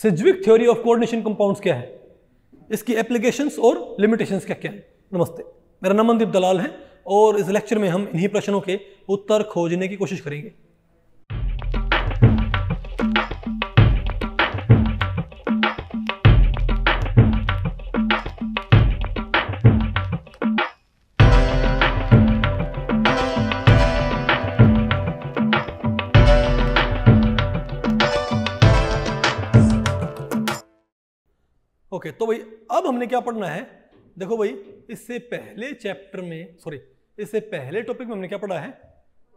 सिज्विक theory of coordination compounds क्या है, इसकी एप्लीकेशंस और लिमिटेशंस क्या क्या है। नमस्ते, मेरा नाम मनदीप दलाल है और इस लेक्चर में हम इन्हीं प्रश्नों के उत्तर खोजने की कोशिश करेंगे। ओके, तो भाई अब हमने क्या पढ़ना है, देखो भाई इससे पहले चैप्टर में इससे पहले टॉपिक में हमने क्या पढ़ा है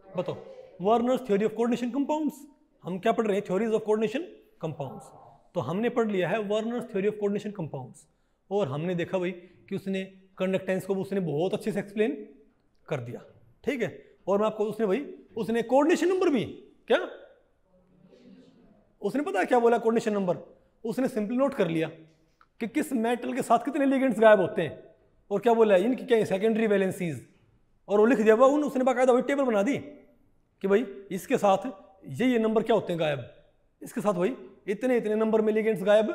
बताओ, Werner's theory of coordination compounds. हम क्या पढ़ रहे हैं, थ्योरीज ऑफ कोऑर्डिनेशन कंपाउंड्स। तो हमने पढ़ लिया है Werner's theory of coordination compounds और हमने देखा भाई कि उसने कंडक्टेंस को उसने बहुत अच्छे से एक्सप्लेन कर दिया, ठीक है। और मैं आपको उसने कोऑर्डिनेशन नंबर भी क्या उसने पता है क्या बोला, कोऑर्डिनेशन नंबर उसने सिंपली नोट कर लिया कि किस मेटल के साथ कितने लिगेंड्स गायब होते हैं और क्या बोला इनकी क्या सेकेंडरी वैलेंसीज, और वो लिख दिया उसने बाकायदा वही टेबल बना दी कि भाई इसके साथ ये नंबर क्या होते हैं गायब, इसके साथ भाई इतने इतने नंबर में लिगेंड्स गायब,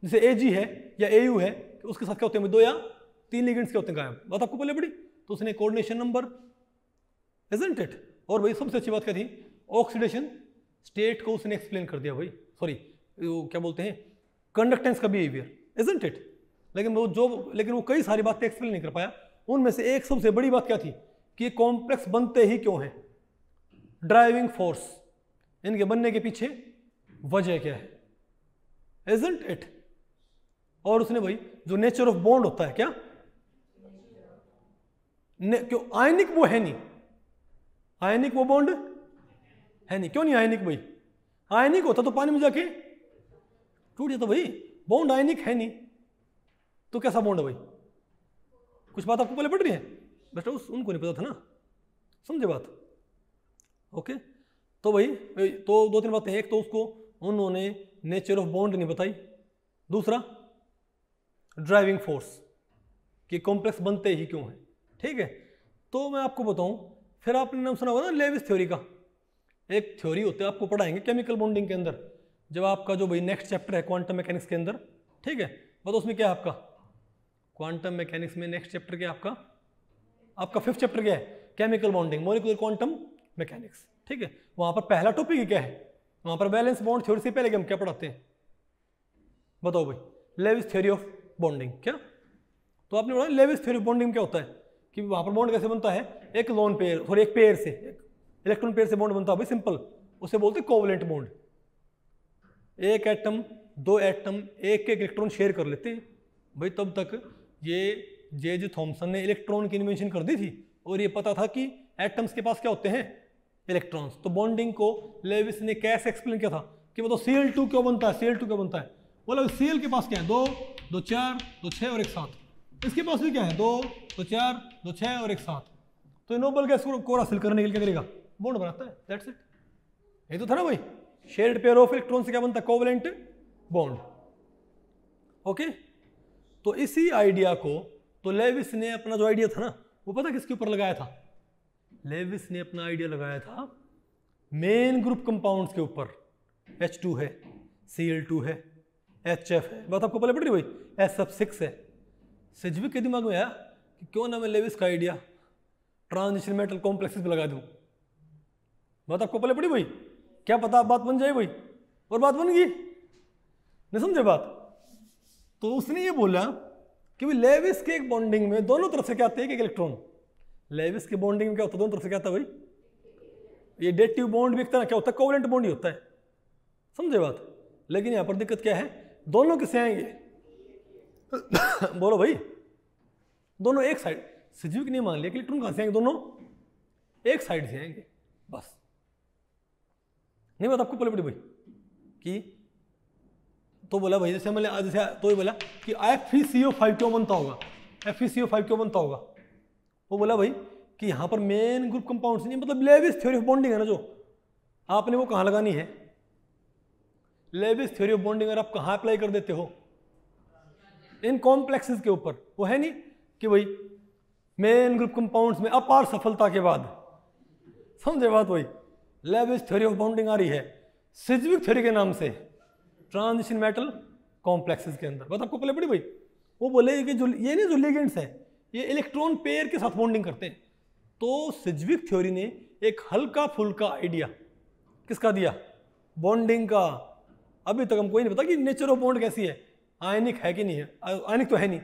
जैसे AG है या AU है तो उसके साथ क्या होते हैं 2 या 3 लिगेंड्स क्या होते हैं गायब, बात आपको पहले पड़ी। तो उसने कोऑर्डिनेशन नंबर, इजंट इट। और भाई सबसे अच्छी बात क्या थी, ऑक्सीडेशन स्टेट को उसने एक्सप्लेन कर दिया भाई, क्या बोलते हैं कंडक्टेंस का बिहेवियर, इजंट इट। लेकिन वो कई सारी बातें एक्सप्लेन नहीं कर पाया। उनमें से एक सबसे बड़ी बात क्या थी कि ये कॉम्प्लेक्स बनते ही क्यों है, ड्राइविंग फोर्स, इनके बनने के पीछे वजह क्या है, इजंट इट। और उसने भाई जो नेचर ऑफ बॉन्ड होता है क्या, क्यों आयनिक वो है नहीं, आयनिक वो बॉन्ड है नहीं, क्यों नहीं आयनिक भाई, आयनिक होता तो पानी में जाके टूट जाता भाई, बॉन्ड आयनिक है नहीं तो कैसा बॉन्ड है भाई, कुछ बात आपको पहले पड़ रही है, बट उनको नहीं पता था ना, समझे बात। ओके, तो भाई तो 2-3 बातें, एक तो उसको उन्होंने नेचर ऑफ बॉन्ड नहीं बताई, दूसरा ड्राइविंग फोर्स कि कॉम्प्लेक्स बनते ही क्यों है, ठीक है। तो मैं आपको बताऊं, फिर आपने नाम सुना होगा ना लेविस थ्योरी का, एक थ्योरी होती है आपको पढ़ाएंगे केमिकल बॉन्डिंग के अंदर, जब आपका जो भाई नेक्स्ट चैप्टर है क्वांटम मैकेनिक्स के अंदर, ठीक है। बताओ उसमें क्या है आपका क्वांटम मैकेनिक्स में नेक्स्ट चैप्टर क्या है आपका 5th चैप्टर क्या है, chemical bonding, molecular quantum mechanics, ठीक है। वहां पर पहला टॉपिक ही क्या है, वहां पर बैलेंस बॉन्ड थ्योरी से पहले हम क्या पढ़ाते हैं बताओ भाई, लेविस थ्योरी ऑफ बॉन्डिंग। क्या तो आपने बोला लेविस थ्योरी ऑफ बॉन्डिंग क्या होता है कि वहां पर बॉन्ड कैसे बनता है, एक लोन पेयर एक पेयर से, इलेक्ट्रॉन पेयर से बॉन्ड बनता है भाई, सिंपल, उसे बोलते हैं कोवलेंट बॉन्ड। एक एटम 2 एटम एक इलेक्ट्रॉन शेयर कर लेते हैं भाई, तब तक ये जे थॉमसन ने इलेक्ट्रॉन की इन्वेंशन कर दी थी और ये पता था कि एटम्स के पास क्या होते हैं इलेक्ट्रॉन्स। तो बॉन्डिंग को लेविस ने कैसे एक्सप्लेन किया था कि बताओ Cl2 क्यों बनता है, Cl2 क्यों बनता है, बोला Cl के पास क्या है 2 2 4 2 6 और एक 7, इसके पास भी क्या है 2 2 4 2 6 और एक 7। तो नोबल गैस को हासिल करने के लिए क्या करेगा, बॉन्ड बनाता है, दैट्स इट। ये तो था ना भाई, शेयर्ड पेयर ऑफ इलेक्ट्रॉन से क्या बनता है कोवलेंट बॉन्ड। ओके, तो इसी आइडिया को तो लेविस ने अपना जो आइडिया था ना वो पता किसके ऊपर लगाया था, लेविस ने अपना आइडिया लगाया था मेन ग्रुप कंपाउंड्स के ऊपर, H2 है, Cl2 है, HF है, बात आपको पहले पड़ रही भाई, SF6 है। सिज्विक के दिमाग में आया कि क्यों ना मैं लेविस का आइडिया ट्रांजिशन मेटल कॉम्प्लेक्सेस पे लगा दूं, बात आपको पहले पड़ी भाई, क्या पता बात बन जाए भाई, और बात बन गई, नहीं समझे बात। तो उसने ये बोला कि भाई लेविस के एक बॉन्डिंग में दोनों तरफ से क्या आते हैं एक इलेक्ट्रॉन, लेविस के बॉन्डिंग में क्या होता है दोनों तरफ से क्या आता है भाई, ये डेटिव बॉन्ड भी एक तरह क्या होता है कोवलेंट बॉन्ड ही होता है, समझे बात। लेकिन यहां पर दिक्कत क्या है, दोनों किससे आएंगे बोलो भाई, दोनों एक साइड, सिज्विक ने मान लिया कि इलेक्ट्रॉन कहां से आएंगे, दोनों एक साइड से आएंगे बस, नहीं बात आपको पहले पड़ी भाई कि तो बोला भाई जैसे तो ये बोला कि FeCO5 क्यों बनता होगा, FeCO5 क्यों बनता होगा, वो बोला भाई कि यहाँ पर मेन ग्रुप कंपाउंड्स नहीं, मतलब लेविस थ्योरी ऑफ बॉन्डिंग है ना जो आपने, वो कहाँ लगानी है, लेविस थ्योरी ऑफ बॉन्डिंग अगर आप कहाँ अप्लाई कर देते हो, इन कॉम्प्लेक्सेस के ऊपर, वो है नहीं कि भाई मेन ग्रुप कंपाउंड्स में अपार सफलता के बाद, समझे बात, वही लेविस थ्योरी ऑफ बॉन्डिंग आ रही है सिज्विक थ्योरी के नाम से, ट्रांजिशन मेटल कॉम्प्लेक्सेस के अंदर। बात आपको पहले पड़ी भाई। वो बोले कि जो ये नहीं जो लिगेंड्स हैं ये इलेक्ट्रॉन पेयर के साथ बॉन्डिंग करते हैं। तो सिज्विक थ्योरी ने एक हल्का फुल्का आइडिया किसका दिया? बॉन्डिंग का। अभी तक हमको ये नहीं पता कि नेचर ऑफ बॉन्ड कैसी है, आयनिक है कि नहीं है। आयनिक तो है नहीं,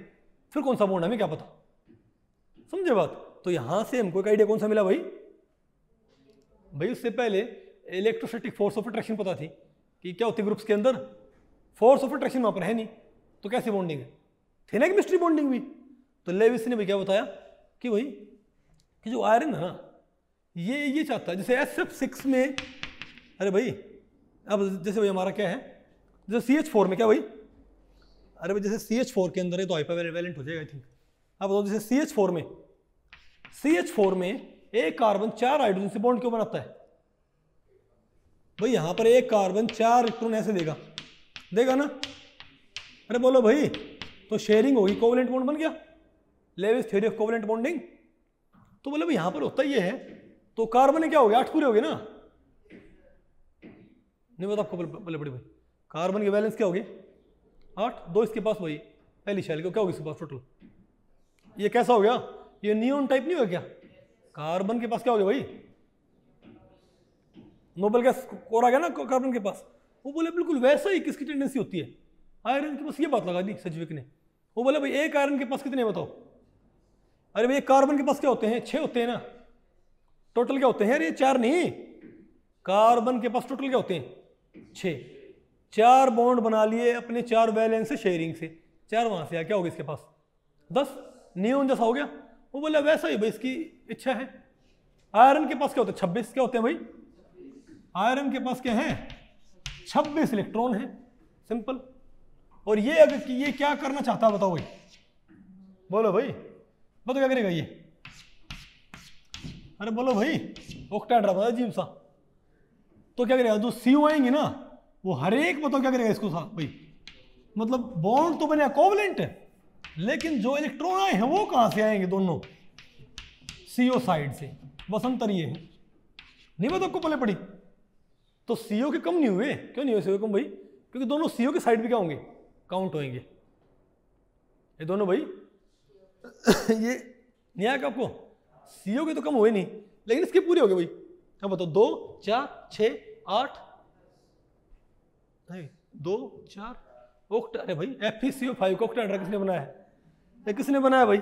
फिर कौन सा बॉन्ड हमें क्या पता, समझे बात। तो यहां से हमको एक आइडिया कौन सा मिला भाई? भाई उससे पहले इलेक्ट्रोस्टैटिक फोर्स ऑफ अट्रैक्शन पता थी कि क्या होती है ग्रुप्स के अंदर, फोर्स ऑफ अट्रैक्शन वहां पर है नहीं, तो कैसी बॉन्डिंग है? थी ना केमिस्ट्री बॉन्डिंग भी। तो लेविस ने भी क्या बताया कि भाई कि जो आयरन है ना ये चाहता है, जैसे SF6 में, अरे भाई अब जैसे भाई हमारा क्या है, जैसे CH4 में क्या भाई, अरे भाई जैसे CH4 के अंदर है तो हाइपरवैलेंट हो जाएगा आई थिंक। अब बताओ जैसे CH4 में एक कार्बन 4 हाइड्रोजन से बॉन्ड क्यों बनाता है? भाई यहां पर एक कार्बन 4 इलेक्ट्रॉन ऐसे देगा ना, अरे बोलो भाई, तो शेयरिंग होगी, कोवेलेंट बॉन्ड बन गया, Lewis theory of covalent bonding. तो बोले भाई यहां पर होता ये है, तो कार्बन क्या हो गया 8 पूरे हो गए ना, नहीं बता आपको बोले बड़ी भाई, कार्बन की वैलेंस क्या होगी 8, 2 इसके पास भाई, पहली शैल को क्या होगी इसके पास टोटल, ये कैसा हो गया, ये नियोन टाइप नहीं हो गया, कार्बन के पास क्या हो गया भाई, नोबल गैस कोर आ गया ना कार्बन के पास। वो बोले बिल्कुल वैसा ही किसकी टेंडेंसी होती है, आयरन के पास। ये बात लगा दी सज्विक ने। वो बोले भाई एक आयरन के पास कितने बताओ, अरे भाई कार्बन के पास क्या होते हैं 6 होते हैं ना, टोटल क्या होते हैं, अरे 4 नहीं, कार्बन के पास टोटल क्या होते हैं 6, 4 बॉन्ड बना लिए अपने 4 वैलेंस से शेयरिंग से, 4 वहां से आ, क्या हो गया इसके पास 10, नियोन जैसा हो गया। वो बोला वैसा ही भाई इसकी इच्छा है। आयरन के पास क्या होता है 26, क्या होते हैं भाई, आयरन के पास क्या है 26 इलेक्ट्रॉन है, सिंपल। और ये अगर ये क्या करना चाहता है बताओ भाई, बोलो भाई, बताओ क्या करेगा ये, अरे बोलो भाई, ऑक्टाहेड्रा बता अजीब सा, तो क्या करेगा, जो CO आएंगे ना वो हर एक बताओ क्या करेगा इसको साथ भाई, मतलब बॉन्ड तो बनेगा कोवलेंट, लेकिन जो इलेक्ट्रॉन आए हैं वो कहां से आएंगे, दोनों CO साइड से, बस अंतर ये है, नहीं बताओ आपको पहले पड़ी। तो CO के कम नहीं हुए, क्यों नहीं हुए CO कम भाई, क्योंकि दोनों CO के साइड भी क्या होंगे, काउंट होंगे, ये दोनों भाई ये नहीं आया आपको, CO के तो कम हुए नहीं, लेकिन इसके पूरे हो गए भाई। अब बताओ 2 4 6 8 नहीं 2 4 ऑक्टा, अरे भाई FeCO5 को ऑक्टाहेड्रा किसने बनाया है, ये किसने बनाया भाई,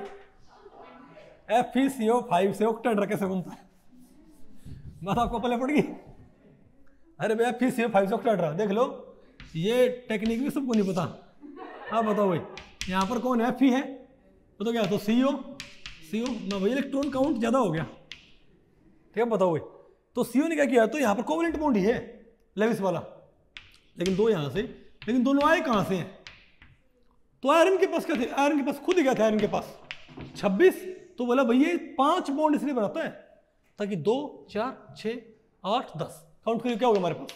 FeCO5 से ऑक्टाहेड्रा कैसे बनता है, बात आपको पहले पड़ गई। अरे भाई FeCO5 से ऑक्टाहेड्रा देख लो, ये टेक्निक भी सबको नहीं पता। हाँ बताओ भाई, यहाँ पर कौन है, Fe है, तो क्या, तो CO ना भाई, इलेक्ट्रॉन काउंट ज्यादा हो गया, ठीक है बताओ भाई। तो CO ने क्या किया, तो यहाँ पर कोवेलेंट बॉन्ड ही है लेविस वाला, लेकिन 2 यहाँ से, लेकिन दोनों आए कहाँ से हैं, तो आयरन के पास क्या थे, आयरन के पास खुद ही क्या था, आयरन के पास 26, तो बोला भाई ये 5 बॉन्ड इसलिए बनाता है ताकि 2 4 6 8 10 काउंट करिए क्या होगा हमारे पास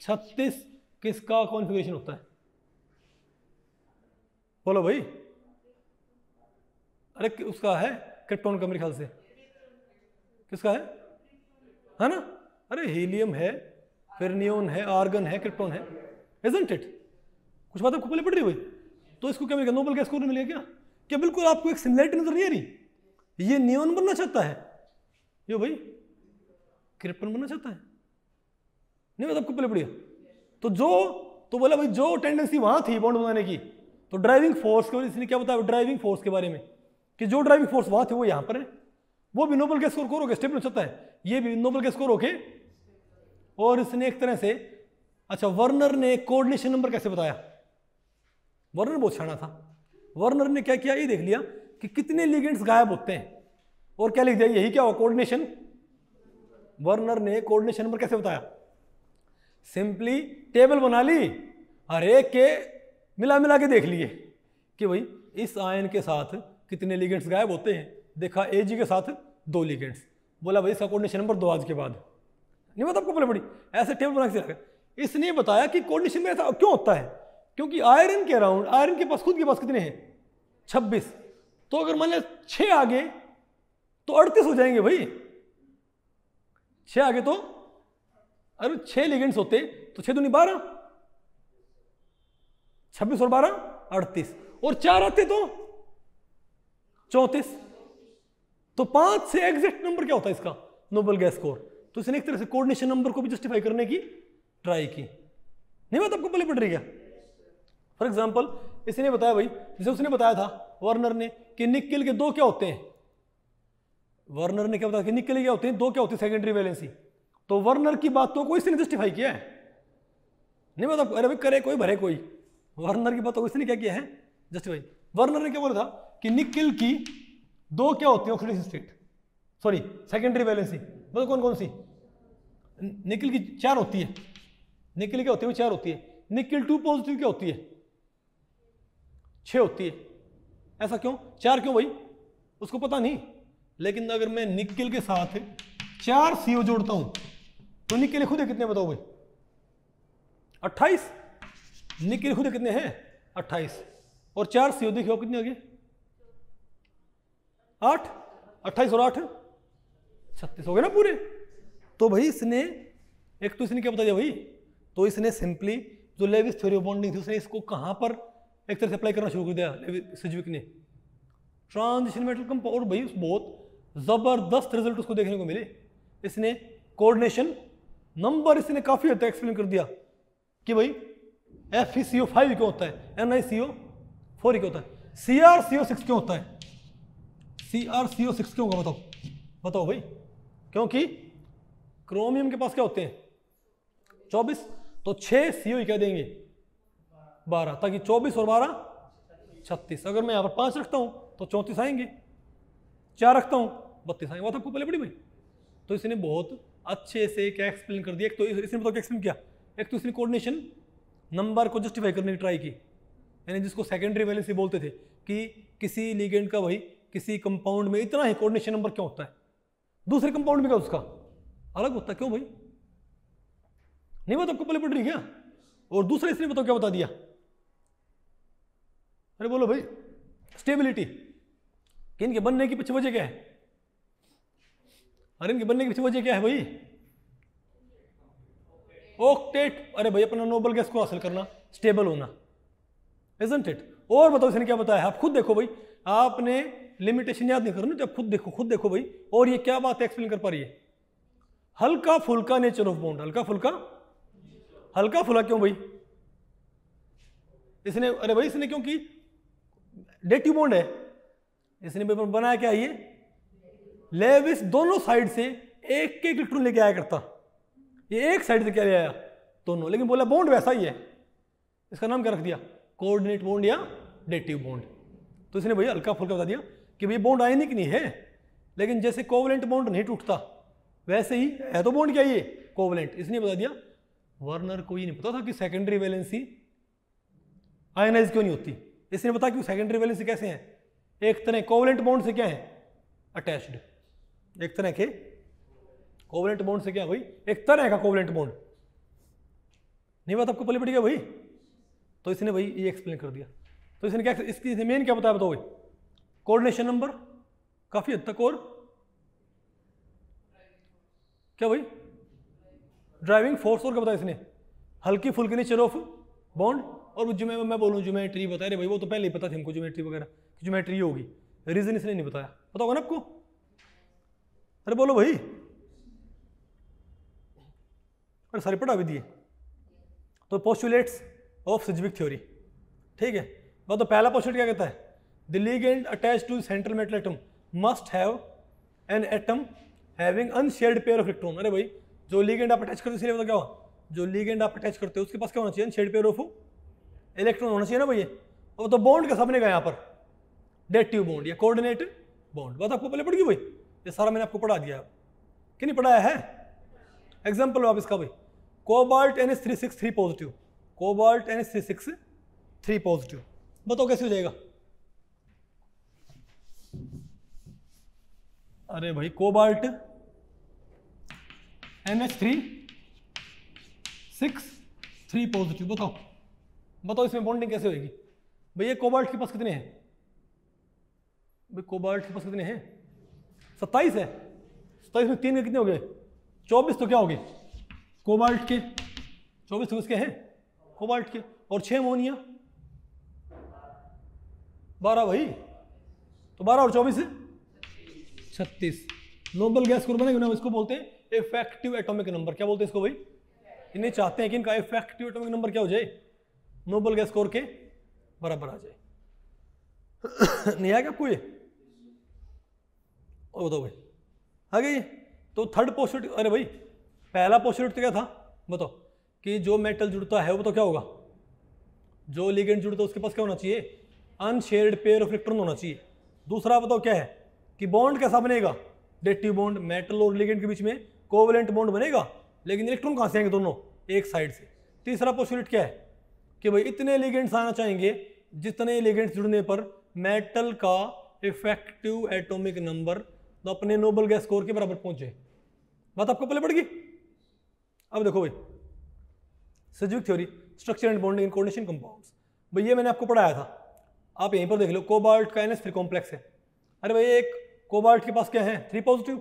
36 किसका कॉन्फ़िगरेशन होता है, बोलो भाई, अरे उसका है क्रिप्टॉन का मेरे ख्याल से, किसका है ना, अरे हीलियम है, फिर नियोन है, आर्गन है, क्रिप्टॉन है, इजंट इट, कुछ बात आपको पहले पड़ रही हुई। तो इसको क्या मिलेगा, नोबेल गैस स्कोर मिलेगा क्या, क्या बिल्कुल आपको एक सिमिलरिटी नजर नहीं आ रही, ये नियोन बनना चाहता है, ये भाई क्रिप्टॉन बनना चाहता है, नहीं बात आपको पहले पड़ी। तो बोला भाई जो टेंडेंसी वहां थी बॉन्ड बनाने की, तो ड्राइविंग फोर्स के, इसने क्या बताया ड्राइविंग फोर्स के बारे में, कि जो ड्राइविंग फोर्स वहां थे वो यहां पर है, वो भी नोबेल गैस स्कोर होके स्टेबल चाहता है, ये भी नोबेल गैस स्कोर होके। और इसने एक तरह से, अच्छा वर्नर ने कोऑर्डिनेशन नंबर कैसे बताया, वर्नर बहुत छाना था, वर्नर ने क्या किया, ये देख लिया कि कितने लिगेंड्स गायब होते हैं, और क्या लिख दिया, यही क्या हुआ कोऑर्डिनेशन। वर्नर ने कोऑर्डिनेशन नंबर कैसे बताया, सिंपली टेबल बना ली, हर एक के मिला के देख लिए कि भाई इस आयन के साथ कितने लिगेंड्स गायब होते हैं, देखा Ag के साथ 2 लिगेंड्स, बोला भाई इसका कोऑर्डिनेशन नंबर 2 आज के बाद, नहीं बता आपको पहले पड़ी, ऐसे टेबल बना के रखा। इसने बताया कि कोऑर्डिनेशन में ऐसा क्यों होता है, क्योंकि आयरन के अराउंड, आयरन के पास खुद के पास कितने हैं 26, तो अगर मान लिया 6 आगे तो 38 हो जाएंगे भाई, 6 आगे तो, अरे 6 लिगेंड्स होते तो 6 दूनी 12, 26 और 12 38, और 4 आते तो 34। तो 5 से एग्जैक्ट नंबर क्या होता है इसका, नोबल गैस स्कोर। तो इसने एक तरह से कोऑर्डिनेशन नंबर को भी जस्टिफाई करने की ट्राई की। नहीं बात आपको पहले पड़ रही है? फॉर एग्जाम्पल इसने बताया भाई, जैसे उसने बताया था वर्नर ने कि निकेल के 2 क्या होते हैं, वर्नर ने क्या बताया कि निकेल के क्या होते हैं, 2 क्या होते हैं सेकेंडरी वैलेंसी। तो वर्नर की बातों को इसने जस्टिफाई किया है। नहीं बात आपको, अरे भाई करे कोई भरे कोई, वर्नर की बातों को इसने क्या किया है, जस्टिफाई। वर्नर ने क्या बोला था कि निकेल की 2 क्या होती है oxidation state, sorry secondary valency, मतलब कौन कौन सी, निकेल की 4 होती है, निकेल क्या होती है, 4 होती है। निकेल 2 पॉजिटिव क्या होती है, 6 होती है। ऐसा क्यों, 4 क्यों भाई, उसको पता नहीं। लेकिन अगर मैं निकेल के साथ 4 CO जोड़ता हूं तो निकेल खुद है कितने बताओ भाई, 28। निकेल खुद कितने हैं 28, और 4 CO देखिए कितने आ गए 8, 28 और 8 36 हो गए ना पूरे। तो भाई इसने एक तो इसने क्या बता दिया भाई, तो इसने सिंपली जो लेविस थ्योरी ऑफ बॉन्डिंग थी उसने इसको कहां पर एक तरह से अप्लाई करना शुरू कर दिया सिज्विक ने, ट्रांजिशन मेटल कंपाउंड। भाई बहुत जबरदस्त रिजल्ट उसको देखने को मिले। इसने कोऑर्डिनेशन नंबर इसने काफी हद तक एक्सप्लेन कर दिया कि भाई FeCO5 क्यों होता है, NiCO4 क्यों होता है, CrCO6 क्यों होता है, CrCO6 क्यों होगा बताओ, बताओ भाई। क्योंकि क्रोमियम के पास क्या होते हैं 24, तो 6 CO क्या देंगे 12, ताकि 24 और 12 36। अगर मैं यहाँ पर 5 रखता हूँ तो 34 आएंगे, 4 रखता हूँ 32 आएंगे। बात आपको पहले पड़ी भाई। तो इसने बहुत अच्छे से क्या एक्सप्लेन कर दिया। एक तो इसने बताओ क्या एक्सप्लेन किया, एक तो इसने कोऑर्डिनेशन नंबर को जस्टिफाई करने की ट्राई की, यानी जिसको सेकेंडरी वैलेंसी बोलते थे कि किसी लिगेंड का भाई किसी कंपाउंड में इतना ही कोऑर्डिनेशन नंबर क्यों होता है, दूसरे कंपाउंड में क्या उसका अलग होता है, क्यों भाई। नहीं बात आपको पहले पड़ रही क्या। और दूसरा इसने बताओ क्या बता दिया, अरे बोलो भाई, स्टेबिलिटी। कि इनके बनने की पीछे वजह क्या है, अरे इनके बनने की पीछे वजह क्या है भाई, ऑक्टेट। अरे भाई अपना नोबल गैस को हासिल करना, स्टेबल होना, इजंट इट। और बताओ इसने क्या बताया, आप खुद देखो भाई, आपने लिमिटेशन याद नहीं करनी, जब खुद देखो, खुद देखो भाई। और ये क्या बात एक्सप्लेन कर पा रही है, हल्का फुल्का नेचर ऑफ बॉन्ड, हल्का फुल्का, हल्का फुल्का क्यों भाई इसने, अरे भाई इसने क्योंकि डेटिव बॉन्ड है, इसने पेपर बनाया क्या, ये लेविस दोनों साइड से एक इलेक्ट्रॉन लेके आया करता, ये एक साइड से क्या ले आया दोनों, लेकिन बोला बॉन्ड वैसा ही है, इसका नाम क्या रख दिया, कोऑर्डिनेट बॉन्ड या डेटिव बॉन्ड। तो इसने भाई हल्का फुल्का बता दिया कि भाई बॉन्ड आयनिक नहीं है, लेकिन जैसे कोवलेंट बॉन्ड नहीं टूटता वैसे ही है तो बॉन्ड क्या ये कोवलेंट। इसने बता दिया, वर्नर को ये नहीं पता था कि सेकेंडरी वैलेंसी आयनाइज क्यों नहीं होती। इसने बताया कि सेकेंडरी वैलेंसी कैसे है, एक तरह कोवलेंट बॉन्ड से क्या है अटैच्ड, एक तरह के कोवलेंट बॉन्ड से क्या भाई, एक तरह का कोवलेंट बॉन्ड। नहीं बात आपको पहले पड़ी क्या भाई। तो इसने भाई ये एक्सप्लेन कर दिया। तो इसने क्या, इसकी मेन क्या बताया बताओ भाई, कोऑर्डिनेशन नंबर काफी हद तक, और क्या भाई ड्राइविंग फोर्स, और क्या बताया इसने, हल्की फुल्की नेचर ऑफ बॉन्ड। और जो मैं बोलूँ ज्योमेट्री बताया, रे भाई वो तो पहले ही पता थी हमको ज्योमेट्री वगैरह, ज्योमेट्री होगी, रीजन इसने नहीं बताया, पता होगा ना आपको। अरे बोलो भाई, अरे सारे पढ़ा भी दिए। तो पोस्टुलेट्स ऑफ सिज्विक थ्योरी, ठीक है। तो पहला पोस्टुलेट क्या कहता है, the ligand attached to central metal atom must have an atom having unshared pair of electron. अरे भाई जो लिगेंड आप अटैच करते हो, इसलिए पता क्या हुआ, जो लिगेंड आप अटैच करते हो उसके पास क्या होना चाहिए, अनशेयर्ड पेयर ऑफ इलेक्ट्रॉन होना चाहिए ना भैया। और तो बॉन्ड का सबने का यहाँ पर डेटिव बॉन्ड या कोऑर्डिनेट बॉन्ड। बात आपको पहले पड़ गई भाई, ये सारा मैंने आपको पढ़ा दिया कि नहीं पढ़ाया है। एग्जाम्पल आप इसका भाई, cobalt NH3 3 positive, cobalt NH3 3 positive, बताओ कैसे हो जाएगा। अरे भाई कोबाल्ट NH3 3 पॉजिटिव, बताओ बताओ इसमें बॉन्डिंग कैसे होगी भैया। कोबाल्ट के पास कितने हैं भाई, कोबाल्ट के पास कितने हैं 27 है, 27 में 3 के कितने हो गए 24, तो क्या हो गए कोबाल्ट के 24 तो किसके हैं कोबाल्ट के, और 6 अमोनिया 12 भाई, तो 12 और 24 36। नोबल गैस स्कोर बनेगा ना, इसको बोलते हैं इफेक्टिव एटॉमिक नंबर। क्या बोलते हैं इसको भाई? इन्हें चाहते हैं कि इनका इफेक्टिव एटॉमिक नंबर क्या हो जाए, नोबल गैस स्कोर के बराबर आ जाए। नहीं आएगा आपको ये? और बताओ भाई आ गई। तो थर्ड पोस्टुलेट, अरे भाई पहला पोस्टुलेट तो क्या था बताओ, कि जो मेटल जुड़ता है वो तो क्या होगा, जो लिगेंड जुड़ता है उसके पास क्या होना चाहिए, अनशेयर्ड पेयर ऑफ इलेक्ट्रॉन होना चाहिए। दूसरा बताओ क्या है, कि बॉन्ड कैसा बनेगा, डेटिव बॉन्ड, मेटल और लिगेंड के बीच में कोवेलेंट बॉन्ड बनेगा, लेकिन इलेक्ट्रॉन कहाँ से आएंगे, दोनों एक साइड से। तीसरा पोस्टुलेट क्या है, कि भाई इतने लिगेंड्स आना चाहेंगे जितने लिगेंड्स जुड़ने पर मेटल का इफेक्टिव एटॉमिक नंबर तो अपने नोबल गैस स्कोर के बराबर पहुंचे। बात आपको पहले पड़ गई। अब देखो भाई Sidgwick theory, structure and bonding in coordination compounds, भाई ये मैंने आपको पढ़ाया था, आप यहीं पर देख लो। कोबाल्ट का NH3 कॉम्प्लेक्स है। अरे भाई एक कोबाल्ट के पास क्या है, 3 पॉजिटिव,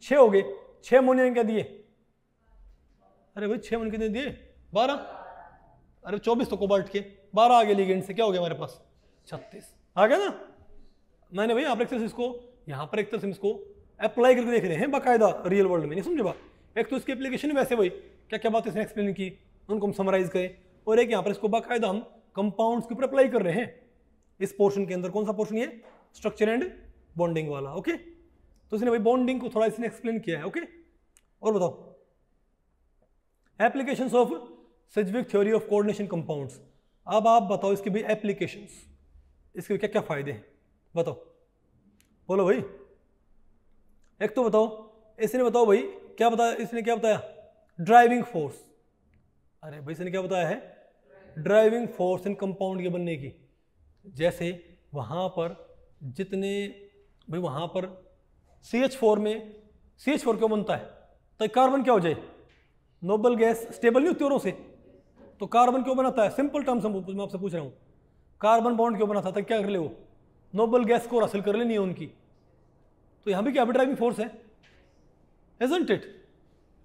6 हो गए, 6 अमोनियम क्या दिए, अरे भाई 6 अमोनियम कितने दिए, 12, अरे 24 तो कोबाल्ट के, 12 आ गए लिगेंड से, क्या हो गया हमारे पास 36 आ गया ना। मैंने भाई यहाँ पर एक तरह से इसको, यहाँ पर एक तरह से इसको अप्लाई करके देख रहे हैं बाकायदा रियल वर्ल्ड में, नहीं समझे बात। एक तो इसकी एप्लीकेशन वैसे भाई क्या क्या बात इसने एक्सप्लेन की उनको हम समराइज करें, और एक यहाँ पर इसको बाकायदा हम कंपाउंड्स के ऊपर अप्लाई कर रहे हैं इस पोर्शन के अंदर। कौन सा पोर्शन ये, स्ट्रक्चर एंड बॉन्डिंग वाला। ओके, तो इसने भाई बॉन्डिंग को थोड़ा इसने एक्सप्लेन किया है। ओके, और बताओ applications of Sidgwick theory of coordination compounds. अब आप बताओ इसके भी एप्लीकेशंस, इसके क्या क्या फायदे हैं बताओ, बोलो भाई। एक तो बताओ, इसने बताओ भाई क्या बताया, इसने क्या बताया, ड्राइविंग फोर्स। अरे भाई इसने क्या बताया है, ड्राइविंग फोर्स इन कंपाउंड के बनने की। जैसे वहां पर जितने भाई वहां पर CH4 में, CH4 क्यों बनता है, तो कार्बन क्या हो जाए, नोबल गैस स्टेबल नहीं होती औरों से, तो कार्बन क्यों बनाता है, सिंपल टर्म्स मैं आपसे पूछ रहा हूँ, कार्बन बॉन्ड क्यों बनाता था, क्या कर ले वो, नोबल गैस को हासिल कर लेनी है उनकी। तो यहाँ भी क्या भी ड्राइविंग फोर्स है, isn't it.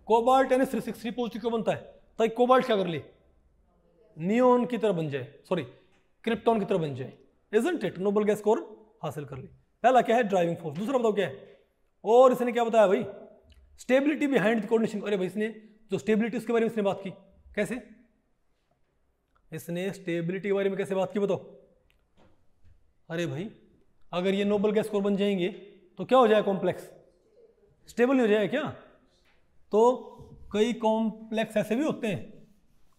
Cobalt NH3 positive क्यों बनता है, तो कोबाल्ट क्या कर ले, नियोन की तरह बन जाए, सॉरी क्रिप्टॉन की तरह बन जाए, isn't it, noble gas score हासिल कर ले। पहला क्या है ड्राइविंग फोर्स। दूसरा बताओ क्या है, और इसने क्या बताया भाई, स्टेबिलिटी बिहाइंड द कोऑर्डिनेशन। अरे भाई इसने जो स्टेबिलिटी उसके बारे में इसने बात की, कैसे, इसने स्टेबिलिटी के बारे में कैसे बात की बताओ। अरे भाई अगर ये नोबल गैस स्कोर बन जाएंगे तो क्या हो जाए, कॉम्प्लेक्स स्टेबल नहीं हो जाएगा क्या, तो कई कॉम्प्लेक्स ऐसे भी होते हैं,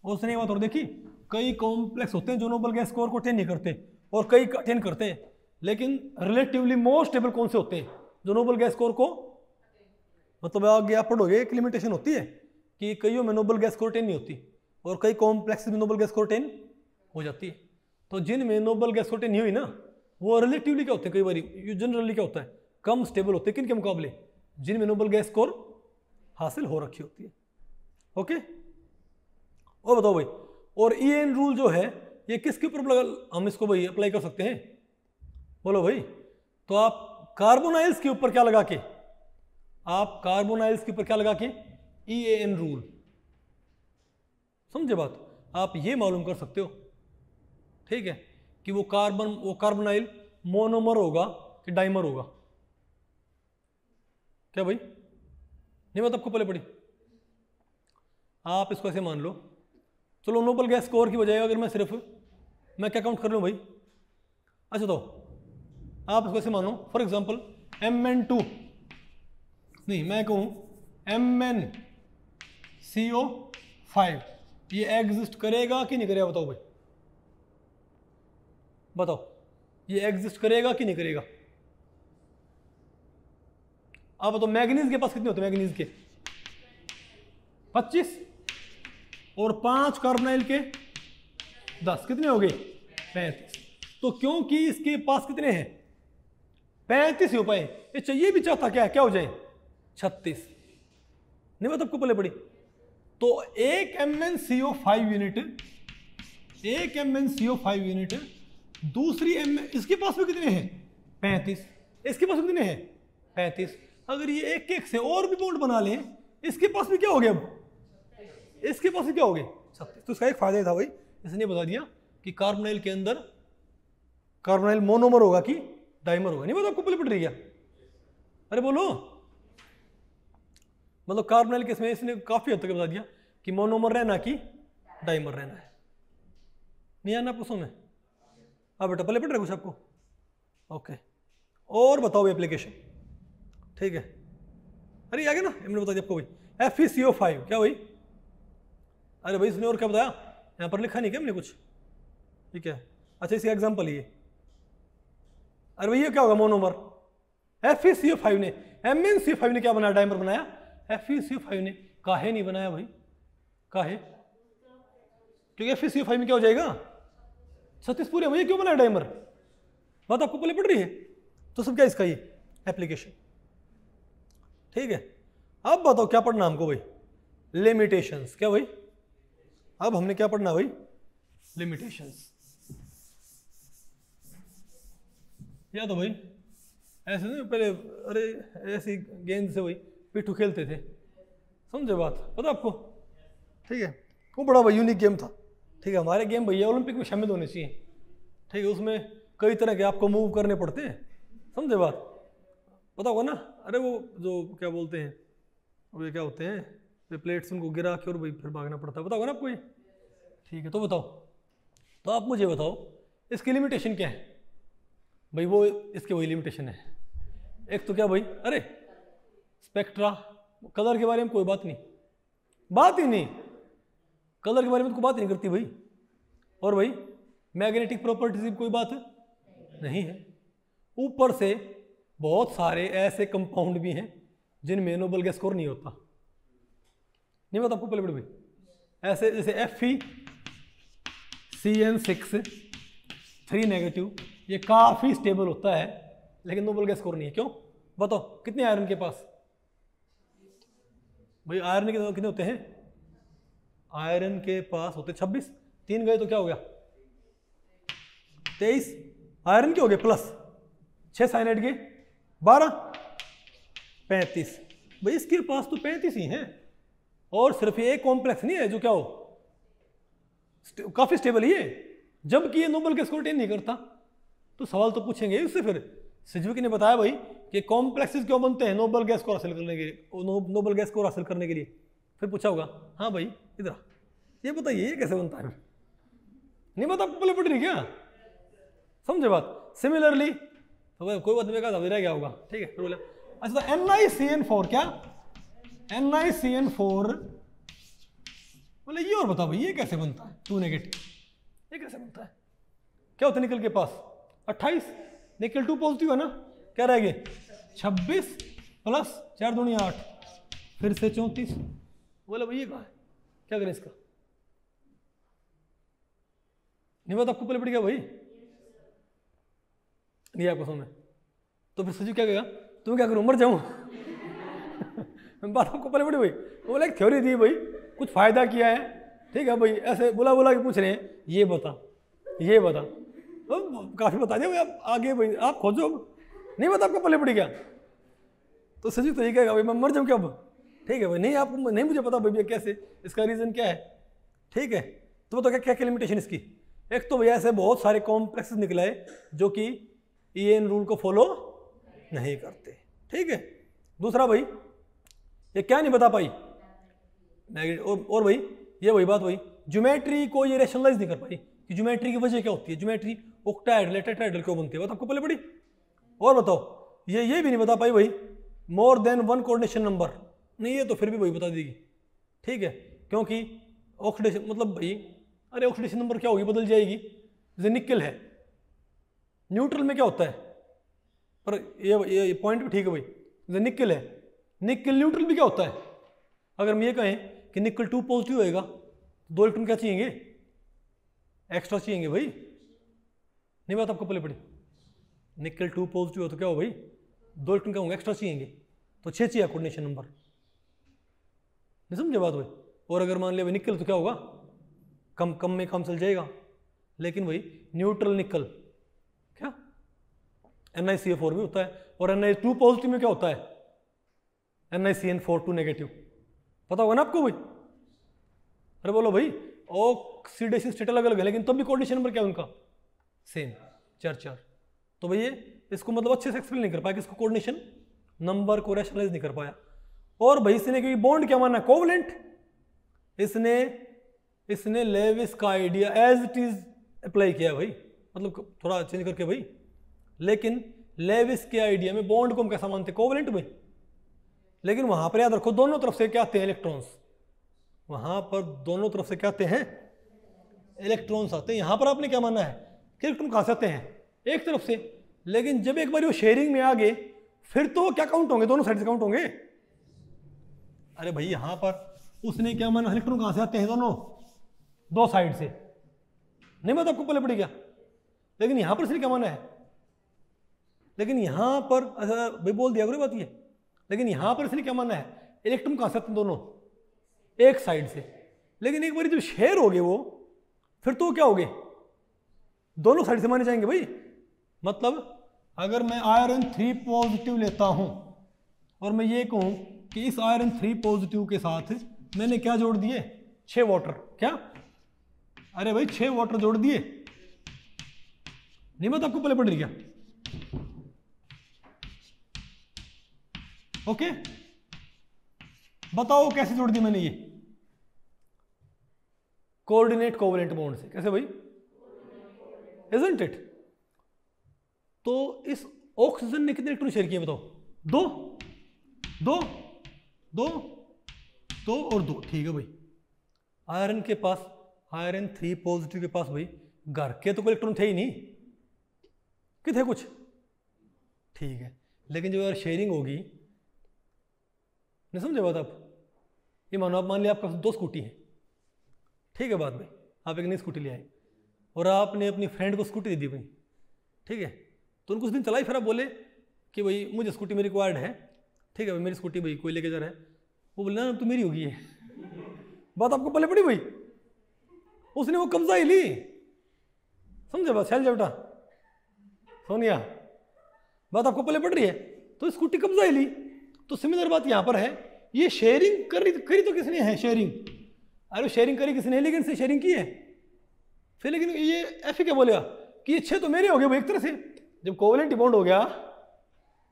और उसने एक बात और देखी, कई कॉम्प्लेक्स होते हैं जो नोबल गैस स्कोर को अटेन नहीं करते और कई अटेन करते हैं, लेकिन रिलेटिवली मोर स्टेबल कौन से होते हैं, जो नोबल गैस स्कोर को, मतलब आगे आप पढ़ोगे एक लिमिटेशन होती है कि कईयों में नोबल गैस स्कोर अटेन नहीं होती और कई कॉम्प्लेक्स में नोबल गैस स्कोर अटेन हो जाती है। तो जिनमें नोबल गैस स्कोर अटेन नहीं हुई ना, वो रिलेटिवली क्या होते हैं, कई बार जनरली क्या होता है, कम स्टेबल होते हैं, किन के मुकाबले, जिनमें नोबल गैस स्कोर हासिल हो रखी होती है। ओके, और बताओ भाई, और EN रूल जो है ये किसके ऊपर हम इसको भाई अप्लाई कर सकते हैं, बोलो भाई। तो आप कार्बोनाइल्स के ऊपर क्या लगा के, आप कार्बोनाइल्स के ऊपर क्या लगा के, EAN रूल, समझे बात, आप ये मालूम कर सकते हो, ठीक है, कि वो कार्बोनाइल मोनोमर होगा कि डाइमर होगा। क्या भाई, नहीं बात आपको पहले पड़ी, आप इसको ऐसे मान लो, चलो नोबल गैस स्कोर की बजाय अगर मैं क्या काउंट कर लूँ भाई, अच्छा तो आप इसको ऐसे मानो, फॉर एग्जांपल Mn2, नहीं मैं कहूँ MnCO5, ये एग्जिस्ट करेगा कि नहीं करेगा बताओ भाई, बताओ ये एग्जिस्ट करेगा कि नहीं करेगा। अब बताओ मैग्नीज के पास कितने होते हैं, मैग्नीज के 25 और 5 कार्बोनाइल के 10, कितने हो गए 35। तो क्योंकि इसके पास कितने हैं 35 ही हो पाए, ये चाहिए भी चाहता क्या हो जाए 36, नहीं बात आपको पहले पड़ी। तो एक MnCO5 यूनिट, दूसरी इसके पास में कितने हैं 35, इसके पास में कितने हैं 35। अगर ये एक एक से और भी बॉन्ड बना लें, इसके पास भी क्या हो गया, अब इसके पास भी क्या हो गया 36। तो इसका एक फायदा था भाई, इसने बता दिया कि कार्बोनाइल के अंदर कार्बोनाइल मोनोमर होगा कि डाइमर होगा? नहीं पता आपको, पहले पढ़ रही क्या? अरे बोलो। मतलब कार्बोनाइल केस में इसने काफी हद तक बता दिया कि मोनोमर रहना कि डाइमर रहना है। नहीं आना आपको समझ में? अब बेटा पहले पढ़ रहे कुछ आपको? ओके, और बताओ एप्लीकेशन। ठीक है, अरे आ गया ना, हमने बता दिया आपको भाई। FeCO5 क्या भाई? अरे भाई इसने और क्या बताया? यहाँ पर लिखा नहीं क्या हमने कुछ? ठीक है, अच्छा इसका एग्जाम्पल ये। अरे भाई ये क्या होगा? मोनोमर। FeCO5 ने, MnCO5 ने क्या बनाया? डाइमर बनाया। FeCO5 ने काहे नहीं बनाया भाई? काहे? क्योंकि FeCO5 में क्या हो जाएगा? 36 पूरे। भैया क्यों बनाया डाइमर? बात आपको पहले पड़ रही है? तो सब क्या इसका ये एप्लीकेशन। ठीक है, अब बताओ क्या पढ़ना हमको भाई? लिमिटेशंस। क्या भाई? अब हमने क्या पढ़ना भाई? लिमिटेशंस। या तो भाई ऐसे नहीं पहले, अरे ऐसी गेंद से भाई पिट्ठू खेलते थे, समझे बात? पता आपको? ठीक है, वो बड़ा भाई यूनिक गेम था। ठीक है, हमारे गेम भैया ओलंपिक में शामिल होने चाहिए। ठीक है, उसमें कई तरह के आपको मूव करने पड़ते हैं, समझे बात? पता होगा ना? अरे वो जो क्या बोलते हैं, वो क्या होते हैं, वे प्लेट्स उनको गिरा के और भाई फिर भागना पड़ता है। पता होगा ना आपको ये? ठीक है, तो बताओ, तो आप मुझे बताओ इसकी लिमिटेशन क्या है भाई? वो इसके वही लिमिटेशन है। एक तो क्या भाई? अरे स्पेक्ट्रा, कलर के बारे में कोई बात नहीं, बात ही नहीं, कलर के बारे में तो कोई बात नहीं करती भाई। और भाई मैग्नेटिक प्रॉपर्टीज की कोई बात नहीं है। ऊपर से बहुत सारे ऐसे कंपाउंड भी हैं जिनमें नोबल गैस स्कोर नहीं होता। नहीं पता आपको? पहले पढ़ भाई, ऐसे जैसे FeCN6 3 नेगेटिव, ये काफी स्टेबल होता है लेकिन नोबल गैस स्कोर नहीं है। क्यों बताओ? कितने आयरन के पास भाई? आयरन के कितने होते हैं? आयरन के पास होते 26, 3 गए तो क्या हो गया? 23 आयरन के हो गए, प्लस 6 साइनाइड के 12, 35। भाई इसके पास तो 35 ही हैं, और सिर्फ ये एक कॉम्प्लेक्स नहीं है जो क्या हो काफी स्टेबल ही है, जबकि ये नोबल गैस स्कोर अटेन नहीं करता। तो सवाल तो पूछेंगे उससे फिर। सिजविक ने बताया भाई कि कॉम्प्लेक्सेस क्यों बनते हैं? नोबल गैस स्कोर हासिल करने के लिए, नोबल गैस स्कोर हासिल करने के लिए। फिर पूछा होगा, हाँ भाई इधर ये बताइए ये कैसे बनता है? नहीं पता आपको? पहले पढ़ रही क्या? समझे बात? सिमिलरली तो कोई बात नहीं, कहा रह गया होगा। ठीक है, फिर बोले अच्छा NiCN4 क्या? NiCN4 बोले ये और बताओ भाई ये कैसे बनता है? 2 नेगेटिव, ये कैसे बनता है? क्या होता है निकल के पास? 28, निकल 2 पॉजिटिव है ना, क्या रह गए? 26 प्लस 4 दूनी 8, फिर से 34। बोले भाई ये कहाँ है? क्या करें इसका? नहीं बात आपको पहले पड़ गया भाई? नहीं आपको समझ? तो फिर सजीव क्या कहेगा? तुम क्या करूं, मर जाऊं? बात आपको पहले पड़ी भाई? बोले एक थ्योरी दी भाई, कुछ फायदा किया है। ठीक है भाई, ऐसे बुला बुला के पूछ रहे हैं ये बता, ये बता, तो काफी बता दिया भाई। आप आगे भाई आप खोजो। नहीं बता आपको पहले पड़ी क्या? तो सजीव तो ये कहेगा भाई मैं मर जाऊं क्या अब? ठीक है भाई, नहीं आपको नहीं मुझे पता भाई कैसे, इसका रीजन क्या है? ठीक है, तो बताओ क्या क्या लिमिटेशन इसकी? एक तो भैया ऐसे बहुत सारे कॉम्प्लेक्सेस निकले जो कि EN रूल को फॉलो नहीं करते। ठीक है, दूसरा भाई ये क्या नहीं बता पाई? और भाई ये वही बात, वही ज्योमेट्री को ये रेशनलाइज नहीं कर पाई कि ज्योमेट्री की वजह क्या होती है, ज्योमेट्री ऑक्टाहेड्रल टेट्राहेड्रल क्यों बनती है? बात आपको पहले पड़ी? और बताओ ये भी नहीं बता पाई भाई मोर देन 1 कोऑर्डिनेशन नंबर। नहीं ये तो फिर भी वही बता देगी। ठीक है, क्योंकि ऑक्सीडेशन मतलब भाई, अरे ऑक्सीडेशन नंबर क्या होगी? बदल जाएगी। जैसे निकल है, न्यूट्रल में क्या होता है? पर ये पॉइंट भी ठीक है भाई, जैसे निकल है, निकल न्यूट्रल भी क्या होता है? अगर हम ये कहें कि निकल 2 पॉजिटिव होएगा तो 2 इलेक्ट्रॉन क्या चाहिए? एक्स्ट्रा चाहिए भाई। नहीं बात आपको पहले पड़ी? निकल 2 पॉजिटिव हो तो क्या हो भाई? 2 इलेक्ट्रॉन क्या होंगे? एक्स्ट्रा चाहिए, तो 6 चाहिए कोऑर्डिनेशन नंबर। नहीं समझे बात भाई? और अगर मान लिया भाई निकल तो क्या होगा? कम में कम चल जाएगा। लेकिन भाई न्यूट्रल निकल क्या NiCO4 भी होता है, और Ni2 पॉजिटिव में क्या होता है? NiCN4 2 negative. पता होगा ना आपको भाई? अरे बोलो भाई, ऑक्सीडेशन स्टेट अलग अलग है लेकिन तब भी कोऑर्डिनेशन नंबर क्या है उनका? सेम। 4 4। तो भैया इसको मतलब अच्छे से एक्सप्लेन नहीं कर पाया कि इसको कोऑर्डिनेशन नंबर को रैशनलाइज नहीं कर पाया। और भाई इसने क्योंकि बॉन्ड क्या माना, कोवलेंट, इसने लेविस का idea as it is apply किया भाई, मतलब थोड़ा चेंज करके भाई। लेकिन लेविस के आइडिया में बॉन्ड को हम कैसा मानते, कोवलेंट भाई। लेकिन वहां पर याद रखो दोनों तरफ से क्या आते हैं, इलेक्ट्रॉन्स। वहां पर दोनों तरफ से क्या आते हैं, इलेक्ट्रॉन्स आते हैं। यहां पर आपने क्या माना है कि इलेक्ट्रॉन कहां से आते हैं, एक तरफ से। लेकिन जब एक बार वो शेयरिंग में आ गए फिर तो क्या काउंट होंगे, दोनों साइड से काउंट होंगे। अरे भाई यहां पर उसने क्या माना, इलेक्ट्रॉन कहां से आते हैं, दोनों दो साइड से। नहीं बात आपको पहले पड़ी क्या। लेकिन यहां पर इसने क्या माना है, लेकिन यहां पर अच्छा भाई बोल दिया कोई बात ये। लेकिन यहां पर इसने क्या माना है, इलेक्ट्रॉन कहां से आते हैं, दोनों एक साइड से। लेकिन एक बार जब शेयर हो गए वो फिर तो क्या हो गए, दोनों साइड से माने जाएंगे भाई। मतलब अगर मैं आयरन 3 पॉजिटिव लेता हूं और मैं ये कहूं कि इस आयरन 3 पॉजिटिव के साथ मैंने क्या जोड़ दिए, 6 वाटर। क्या, अरे भाई 6 वाटर जोड़ दिए। नहीं बात आपको पहले पड़ रही क्या, ओके बताओ कैसे जोड़ दी मैंने ये, कोऑर्डिनेट कोवलेंट बॉन्ड से। कैसे भाई, इजंट इट। तो इस ऑक्सीजन ने कितने इलेक्ट्रॉन शेयर किए बताओ, 2 2 2 2 और 2। ठीक है भाई। आयरन के पास, आयरन 3 पॉजिटिव के पास भाई घर के तो कोई इलेक्ट्रॉन थे ही नहीं, कि थे कुछ, ठीक है। लेकिन जब यार शेयरिंग होगी, नहीं समझे बात आप। ये मानो आप मान लिया आपका 2 स्कूटी है, ठीक है बात भाई, आप एक नई स्कूटी ले आए और आपने अपनी फ्रेंड को स्कूटी दे दी भाई, ठीक है। तो उनको कुछ दिन चलाई, फिर आप बोले कि भाई मुझे स्कूटी मेरी रिक्वायर्ड है, ठीक है भाई मेरी स्कूटी भाई कोई लेके जा रहा है। वो बोले ना तो मेरी होगी है। बात आपको पहले पड़ी भाई, उसने वो कब्जा ही ली, समझे बात, शैल बेटा सोनिया, बात आपको पहले पड़ रही है। तो स्कूटी कब्जा ही ली। तो सिमिलर बात यहां पर है, ये शेयरिंग करी तो किसने है, शेयरिंग। अरे शेयरिंग करी किसने, लेकिन से शेयरिंग की है फिर। लेकिन ये ऐसे क्या बोलेगा कि ये 6 तो मेरे हो गए भाई एक तरह से। जब कोवलेंट बॉन्ड हो गया,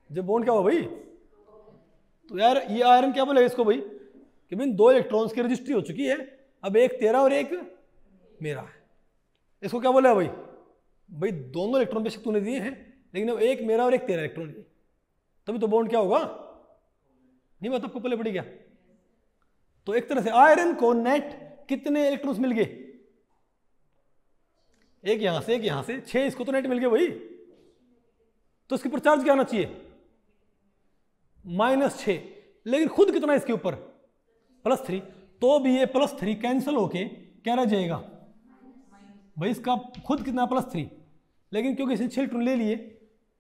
जब बॉन्ड क्या हुआ भाई, तो यार ये आयरन क्या बोलेगा इसको भाई कि भाई 2 इलेक्ट्रॉन्स की रजिस्ट्री हो चुकी है, अब एक तेरा और एक मेरा है। इसको क्या बोलेगा भाई, भाई दोनों इलेक्ट्रॉन बेशक तूने दिए हैं लेकिन अब एक मेरा और एक तेरा इलेक्ट्रॉन दिए, तभी तो बॉन्ड क्या होगा। नहीं बात आपको पहले पड़ी क्या। तो एक तरह से आयरन को नेट कितने इलेक्ट्रॉन्स मिल गए, एक यहां से एक यहां से, 6 इसको तो नेट मिल गए भाई। तो इसके ऊपर चार्ज क्या आना चाहिए, -6। लेकिन खुद कितना है इसके ऊपर, +3। तो भी ये +3 कैंसिल होके क्या रह जाएगा भाई, इसका खुद कितना +3। लेकिन क्योंकि इसने 6 इलेक्ट्रॉन ले लिए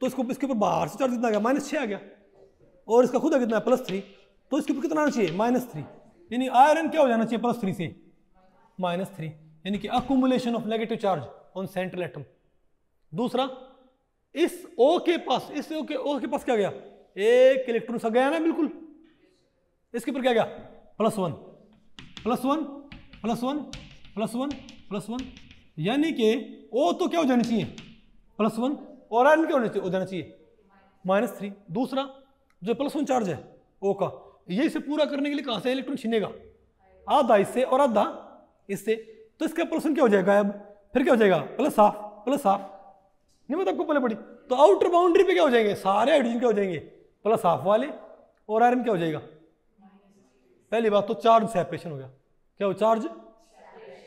तो इसको इसके ऊपर बाहर से चार्ज कितना आ गया, -6 आ गया। और इसका खुद कितना है +3, तो इसके ऊपर कितना आना चाहिए, -3। यानी आयरन क्या हो जाना चाहिए +3 से -3, यानी कि accumulation of negative charge on central atom. दूसरा, इस O के पास, इस O के पास क्या गया, एक इलेक्ट्रॉन सा गया ना बिल्कुल। इसके ऊपर क्या गया, +1 +1 +1 +1 +1, यानी कि O तो क्या हो जानी चाहिए +1 और आयरन क्या हो जाना चाहिए -3। दूसरा जो +1 चार्ज है O का, ये इसे पूरा करने के लिए कहां से इलेक्ट्रॉन छीनेगा, आधा इससे और आधा इससे। तो इसका +1 क्या हो जाएगा, अब फिर क्या हो जाएगा, +12 नहीं मतलब आपको पहले पड़ी। तो आउटर बाउंड्री पे क्या हो जाएंगे, सारे हाइड्रोजन क्या हो जाएंगे +12 वाले, और आयरन क्या हो जाएगा। पहली बात तो चार्ज सेपरेशन हो गया। क्या हो चार्ज,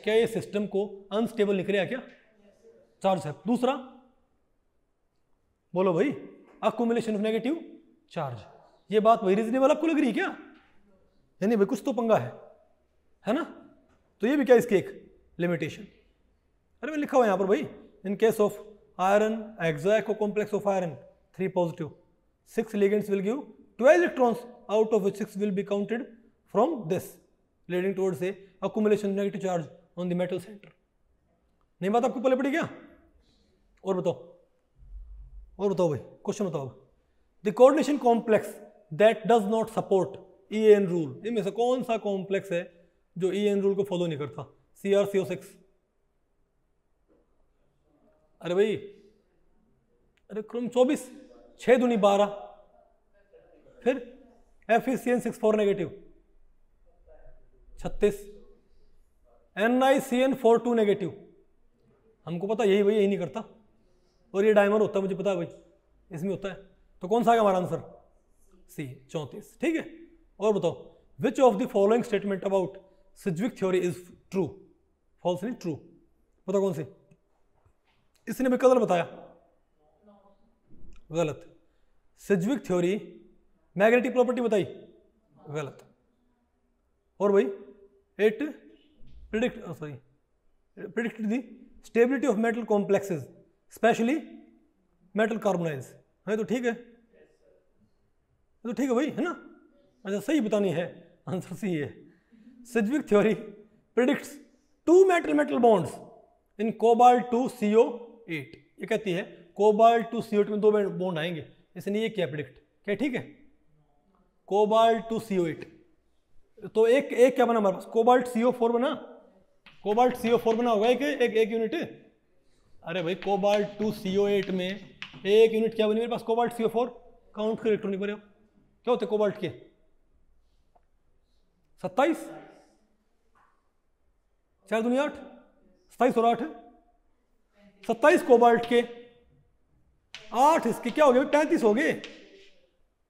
क्या ये सिस्टम को अनस्टेबल निकल रहा क्या, चार्ज है। दूसरा बोलो भाई, अक्युमुलेशन ऑफ नेगेटिव चार्ज। ये बात वही रीजनेबल आपको लग रही है क्या, यानी भाई कुछ तो पंगा है ना। तो ये भी क्या इसकी एक लिमिटेशन। अरे मैं लिखा हुआ यहां पर भाई, in case of iron exoecho complex of iron 3 positive, 6 ligands will give 12 electrons, out of which 6 will be counted from this, leading towards a accumulation of negative charge on the metal center। नहीं बात आपको पहले पड़ी क्या, और बताओ भाई, question बताओ। The coordination complex that does not support EAN rule, इनमें से कौन सा कॉम्प्लेक्स है जो EAN रूल को फॉलो नहीं करता, CrCO6। अरे भाई अरे क्रोम 24, 6 दूनी 12, फिर FeCN64 नेगेटिव 36, NiCN42 नेगेटिव, हमको पता यही भाई, यही नहीं करता, और ये डायमर होता है मुझे पता है भाई, इसमें होता है। तो कौन सा आएगा हमारा आंसर? सी, 34। ठीक है, और बताओ, which of the following statement about Sidgwick theory is true? False नहीं, ट्रू। बताओ कौन सी? इसने भी कलर बताया, गलत। सिज्विक थ्योरी मैग्नेटिक प्रॉपर्टी बताई, गलत। और भाई it predicted the stability of metal complexes specially metal carbonise, है तो ठीक है, तो ठीक है भाई, है ना? अच्छा सही बतानी है, आंसर सही है। Sidgwick theory predicts 2 metal bonds in cobalt 2 CO8। ये कहती है कोबाल्ट 2 CO8 में 2 बॉन्ड आएंगे, इसने ये क्या प्रिडिक्ट क्या? ठीक है, कोबाल्ट 2 CO8, तो एक क्या बना हमारे पास? कोबाल्ट CO4 बना, कोबाल्ट CO4 बना होगा एक यूनिट। अरे भाई कोबाल्ट 2 CO8 में एक यूनिट क्या बनी मेरे पास? Cobalt CO4। काउंट कर इलेक्ट्रॉनिक पर, क्या होते कोबाल्ट के? 27, 4 दूनी 8, 27 और 8, 27 कोबाल्ट के, 8 इसके, क्या हो गए? 35 हो गए।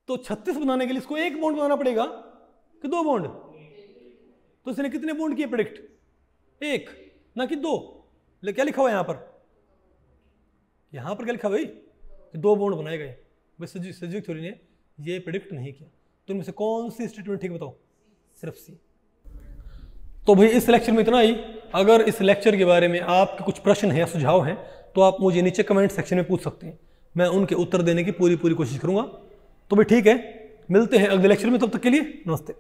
तो 36 बनाने के लिए इसको एक बॉन्ड बनाना पड़ेगा कि 2 बॉन्ड? तो इसने कितने बॉन्ड किए प्रेडिक्ट? 1 ना कि 2। क्या लिखा हुआ है यहां पर क्या लिखा भाई? कि 2 बॉन्ड बनाए गए। सिज्विक थ्योरी ने ये प्रेडिक्ट नहीं किया। तो इनमें से कौन सी स्टेटमेंट ठीक बताओ? सिर्फ सी। तो भाई इस लेक्चर में इतना ही। अगर इस लेक्चर के बारे में आपके कुछ प्रश्न हैं या सुझाव हैं तो आप मुझे नीचे कमेंट सेक्शन में पूछ सकते हैं, मैं उनके उत्तर देने की पूरी कोशिश करूंगा। तो भाई ठीक है, मिलते हैं अगले लेक्चर में, तब तक के लिए नमस्ते।